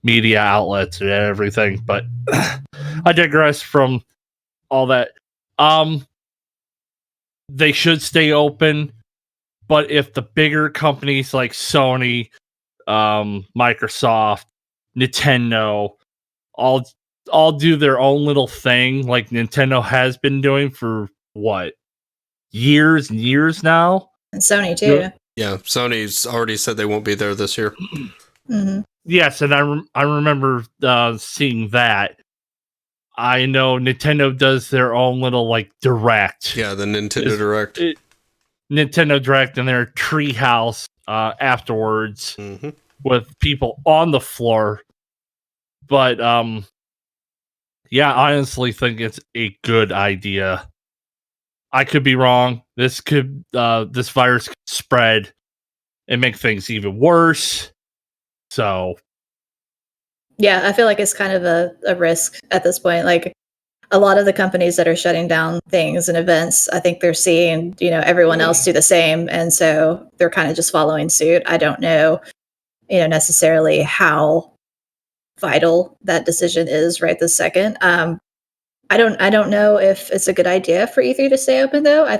media outlets and everything, but I digress from all that. They should stay open, but if the bigger companies like Sony, Microsoft, Nintendo all do their own little thing like Nintendo has been doing for years and years now. And Sony too. Yeah, Sony's already said they won't be there this year. Mm-hmm. Yes, and I remember seeing that. I know Nintendo does their own little direct. Yeah, the Nintendo Direct. Nintendo Direct and their treehouse afterwards with people on the floor. But yeah, I honestly think it's a good idea. I could be wrong. This virus could spread and make things even worse. So, yeah, I feel like it's kind of a risk at this point. Like a lot of the companies that are shutting down things and events, I think they're seeing, everyone else do the same. And so they're kind of just following suit. I don't know, necessarily how vital that decision is right this second. I don't know if it's a good idea for E3 to stay open though. I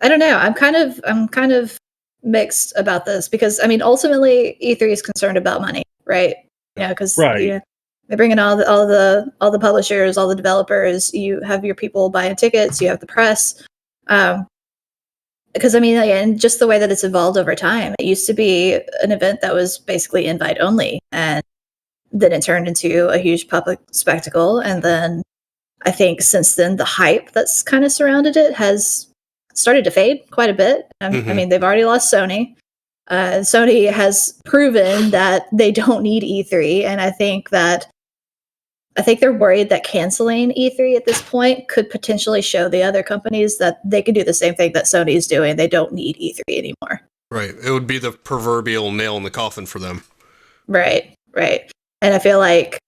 don't know. I'm kind of mixed about this because ultimately E3 is concerned about money, right? Because they bring in all the publishers, all the developers. You have your people buying tickets. You have the press. Because again, just the way that it's evolved over time, it used to be an event that was basically invite only, and then it turned into a huge public spectacle. And then I think since then, the hype that's kind of surrounded it has started to fade quite a bit. They've already lost Sony. Sony has proven that they don't need E3, and I think they're worried that canceling E3 at this point could potentially show the other companies that they can do the same thing that Sony is doing. They don't need E3 anymore. Right. It would be the proverbial nail in the coffin for them. Right. And I feel like,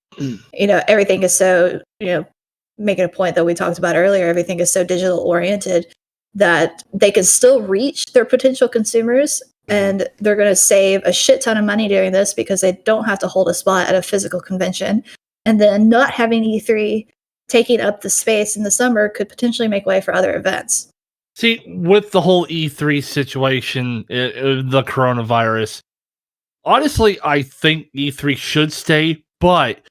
everything is so, making a point that we talked about earlier, everything is so digital oriented. that they can still reach their potential consumers, and they're going to save a shit ton of money doing this because they don't have to hold a spot at a physical convention. And then not having E3 taking up the space in the summer could potentially make way for other events. See, with the whole E3 situation, the coronavirus, honestly, I think E3 should stay, but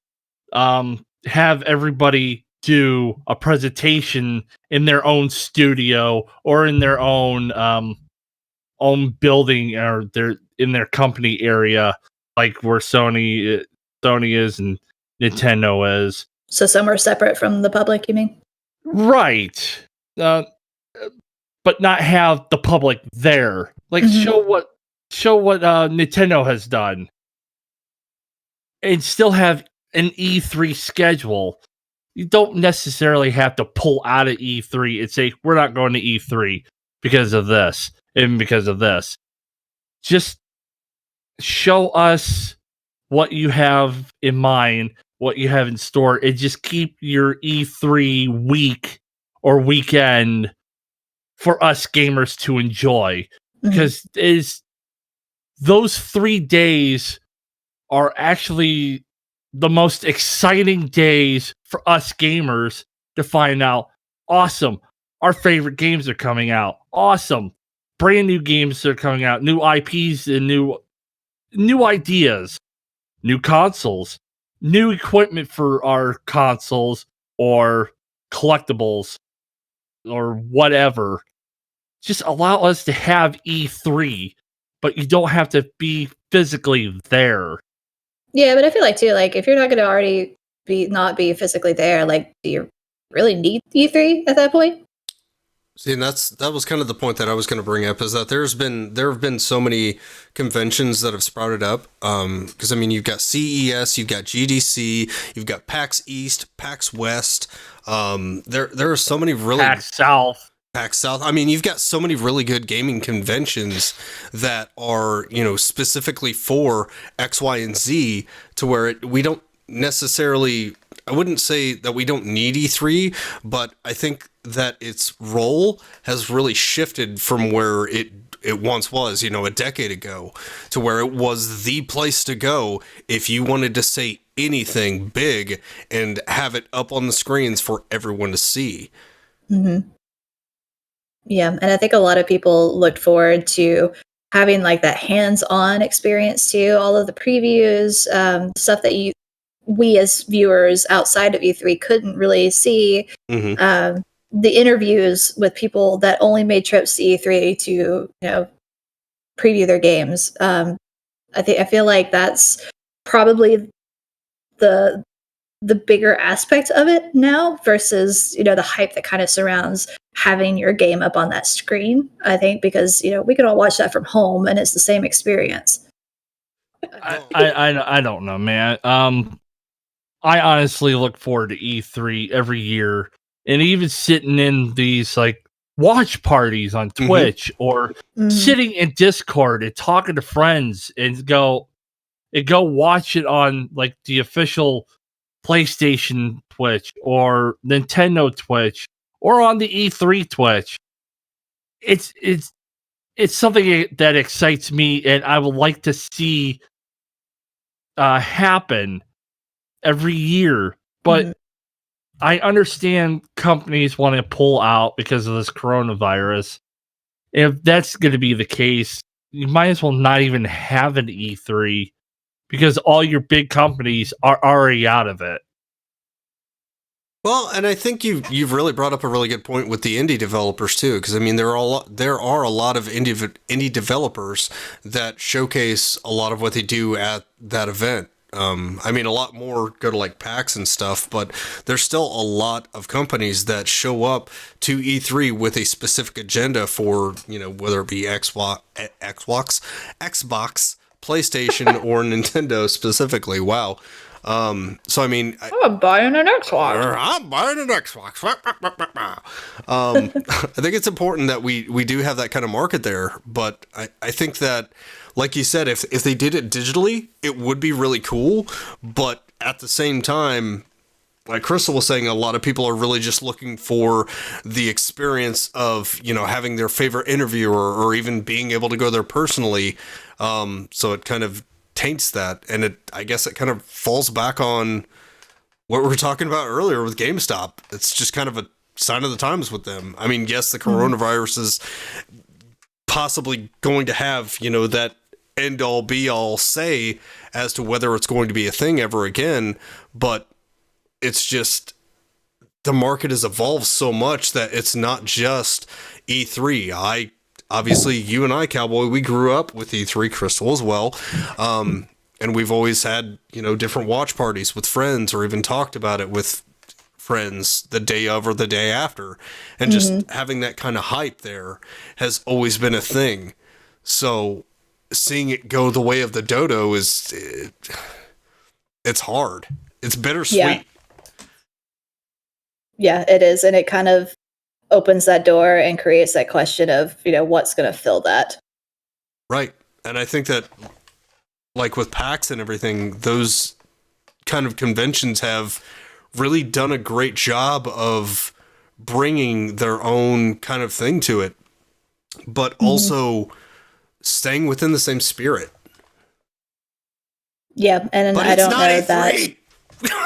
have everybody do a presentation in their own studio or in their own building or in their company area, like where Sony is and Nintendo is. So somewhere separate from the public, you mean? Right. But not have the public there. Like show what Nintendo has done. And still have an E3 schedule. You don't necessarily have to pull out of E3 and say, we're not going to E3 because of this and because of this. Just show us what you have in mind, what you have in store, and just keep your E3 week or weekend for us gamers to enjoy. Because those 3 days are actually the most exciting days for us gamers to find out, awesome, our favorite games are coming out. Awesome. Brand new games are coming out, new IPs and new ideas, new consoles, new equipment for our consoles or collectibles or whatever. Just allow us to have E3, but you don't have to be physically there. Yeah, but I feel like too, like if you're not going to already not be physically there, like do you really need E3 at that point? See, and that was kind of the point that I was going to bring up, is that there have been so many conventions that have sprouted up. Because I mean, you've got CES, you've got GDC, you've got PAX East, PAX West. There are so many really PAX South. I mean, you've got so many really good gaming conventions that are, specifically for X, Y, and Z, to where we don't necessarily, I wouldn't say that we don't need E3, but I think that its role has really shifted from where it once was, a decade ago, to where it was the place to go if you wanted to say anything big and have it up on the screens for everyone to see. Yeah, and I think a lot of people looked forward to having like that hands-on experience too. All of the previews, stuff that we as viewers outside of E3 couldn't really see. The interviews with people that only made trips to E3 to preview their games. I feel like that's probably the bigger aspect of it now versus the hype that kind of surrounds having your game up on that screen. I think because we can all watch that from home and it's the same experience. I don't know, man. I honestly look forward to E3 every year, and even sitting in these like watch parties on Twitch or sitting in Discord and talking to friends and go watch it on like the official PlayStation Twitch or Nintendo Twitch or on the E3 Twitch. It's something that excites me, and I would like to see happen every year. But I understand companies want to pull out because of this coronavirus. If that's going to be the case, you might as well not even have an E3 because all your big companies are already out of it. Well, and I think you've really brought up a really good point with the indie developers too, because I mean there are a lot of indie developers that showcase a lot of what they do at that event. I mean, a lot more go to like PAX and stuff, but there's still a lot of companies that show up to E3 with a specific agenda for, whether it be Xbox, PlayStation, or Nintendo specifically. Wow. So I mean, I'm buying an Xbox. I think it's important that we do have that kind of market there, but I think that, like you said, if they did it digitally, it would be really cool. But at the same time, like Crystal was saying, a lot of people are really just looking for the experience of, having their favorite interviewer or even being able to go there personally. So it kind of taints that. And I guess it kind of falls back on what we were talking about earlier with GameStop. It's just kind of a sign of the times with them. I mean, yes, the coronavirus is possibly going to have, that end all be all say as to whether it's going to be a thing ever again, but it's just the market has evolved so much that it's not just E3. Obviously, you and I, Cowboy, we grew up with E3, Crystal as well. And we've always had, different watch parties with friends or even talked about it with friends the day of or the day after. And just having that kind of hype there has always been a thing. So seeing it go the way of the dodo it's hard. It's bittersweet. Yeah, it is. And it kind of opens that door and creates that question of, what's going to fill that. Right. And I think that, like with PAX and everything, those kind of conventions have really done a great job of bringing their own kind of thing to it, but also staying within the same spirit. Yeah, and but I don't know that.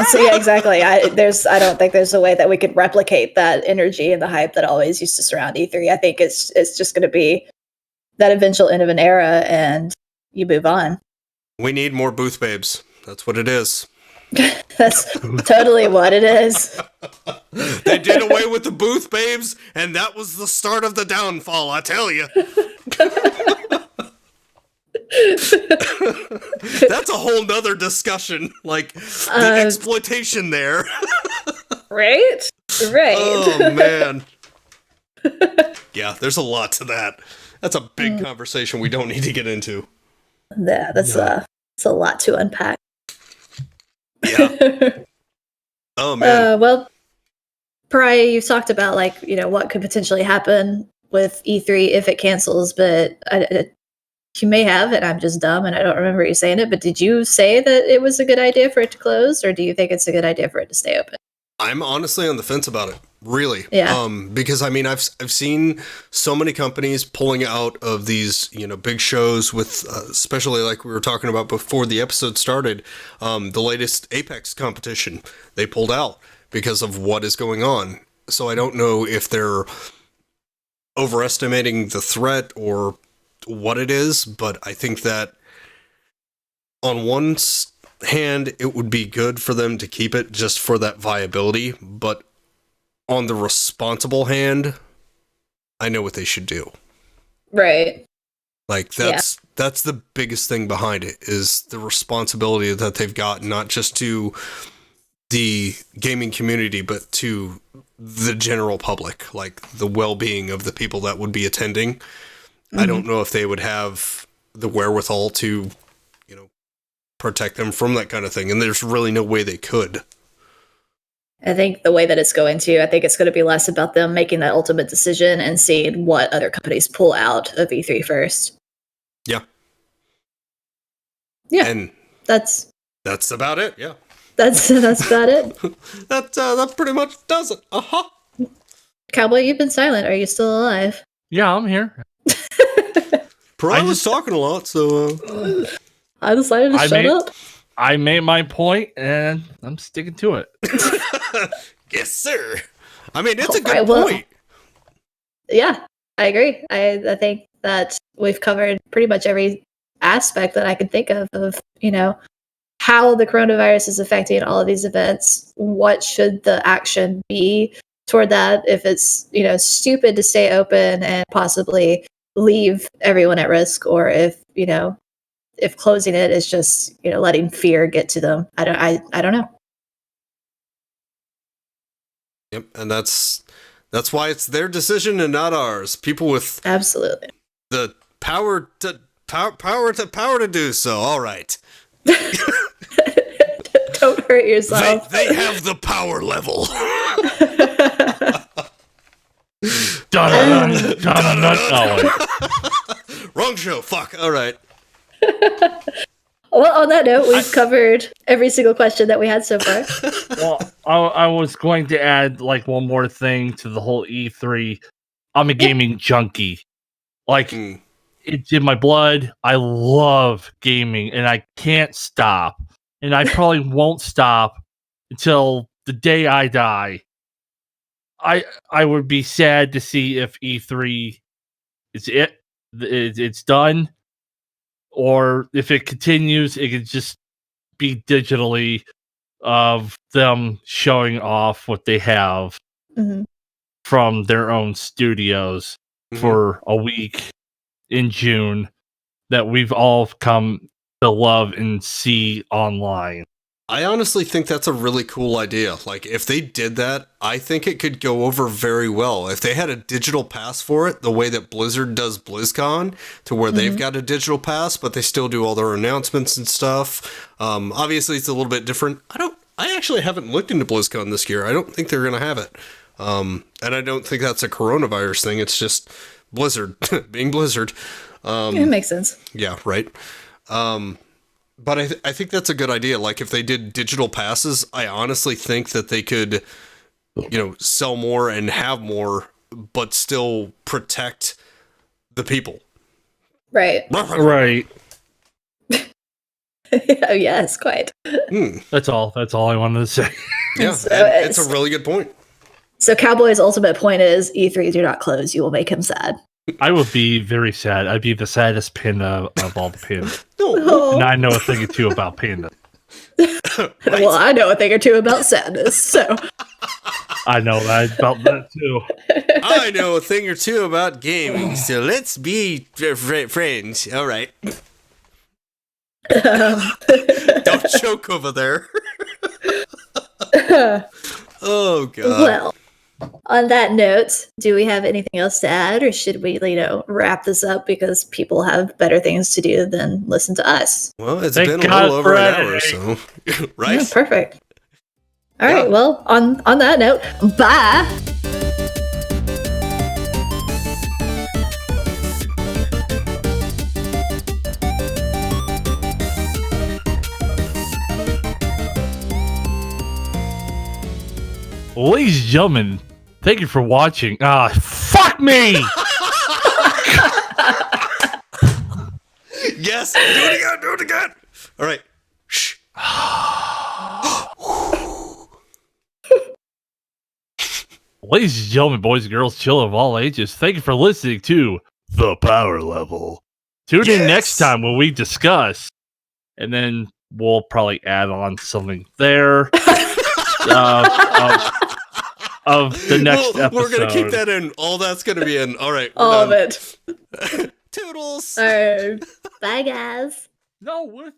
So yeah, exactly. I don't think there's a way that we could replicate that energy and the hype that always used to surround E3. I think it's just going to be that eventual end of an era, and you move on. We need more booth babes. That's what it is. That's totally what it is. They did away with the booth babes, and that was the start of the downfall, I tell you. That's a whole nother discussion, like the exploitation there. Right. Oh man. Yeah, there's a lot to that. That's a big conversation we don't need to get into. Yeah, it's a lot to unpack. Yeah. Oh man. Well, Pariah, you've talked about what could potentially happen with E3 if it cancels, but you may have, and I'm just dumb and I don't remember you saying it, but did you say that it was a good idea for it to close, or do you think it's a good idea for it to stay open? I'm honestly on the fence about it, really. Yeah. Because I mean, I've seen so many companies pulling out of these, big shows with, especially like we were talking about before the episode started, the latest Apex competition, they pulled out because of what is going on. So I don't know if they're overestimating the threat or what it is, but I think that on one hand, it would be good for them to keep it just for that viability, but on the responsible hand, I know what they should do. Right. Like that's the biggest thing behind it, is the responsibility that they've got, not just to the gaming community, but to the general public, like the well-being of the people that would be attending. I don't know if they would have the wherewithal to, protect them from that kind of thing. And there's really no way they could. I think the way that it's going to be less about them making that ultimate decision and seeing what other companies pull out of E3 first. Yeah. Yeah. And that's about it. Yeah. That's about it. That pretty much does it. Cowboy, you've been silent. Are you still alive? Yeah, I'm here. Pariah was talking a lot, so I decided to shut up. I made my point, and I'm sticking to it. Yes, sir. I mean, it's a good point. Yeah, I agree. I think that we've covered pretty much every aspect that I could think of, how the coronavirus is affecting all of these events. What should the action be toward that? If it's, stupid to stay open and possibly leave everyone at risk, or if closing it is just, letting fear get to them. I don't know. Yep, and that's why it's their decision and not ours. People with absolutely the power to do so. All right. Don't hurt yourself. They have the power level. Dun. Wrong show. Fuck. All right. Well, on that note, we've covered every single question that we had so far. Well, I was going to add like one more thing to the whole E3. I'm a gaming junkie. Like it's in my blood. I love gaming and I can't stop. And I probably won't stop until the day I die. I would be sad to see if E3 is it's done, or if it continues, it could just be digitally of them showing off what they have from their own studios for a week in June that we've all come to love and see online. I honestly think that's a really cool idea. Like, if they did that, I think it could go over very well. If they had a digital pass for it, the way that Blizzard does BlizzCon, to where they've got a digital pass, but they still do all their announcements and stuff. Obviously, it's a little bit different. I actually haven't looked into BlizzCon this year. I don't think they're going to have it. And I don't think that's a coronavirus thing. It's just Blizzard being Blizzard. It makes sense. Yeah, right. But I think that's a good idea. Like, if they did digital passes, I honestly think that they could, sell more and have more, but still protect the people. Right. Right. Oh, yes, quite. That's all I wanted to say. Yeah, So it's a really good point. So Cowboy's ultimate point is E3 do not close. You will make him sad. I would be very sad. I'd be the saddest panda of all the pandas. Oh. And I know a thing or two about panda. Well, I know a thing or two about sadness, so. I know about that too. I know a thing or two about gaming, so let's be friends. All right. Don't choke over there. Oh, God. Well, on that note, do we have anything else to add, or should we, wrap this up because people have better things to do than listen to us? Well, it's Thank been God a little over for an editing. hour, so right. Yeah, perfect. All right. Well, on that note, bye. Ladies and gentlemen, thank you for watching. Fuck me! Yes, do it again. All right. Shh. Ladies and gentlemen, boys and girls, children of all ages, thank you for listening to The Power Level. Tune in next time when we discuss, and then we'll probably add on something there of the next episode. We're going to keep that in. All that's going to be in. All right. All of it. Toodles. All right. Bye, guys. No, what?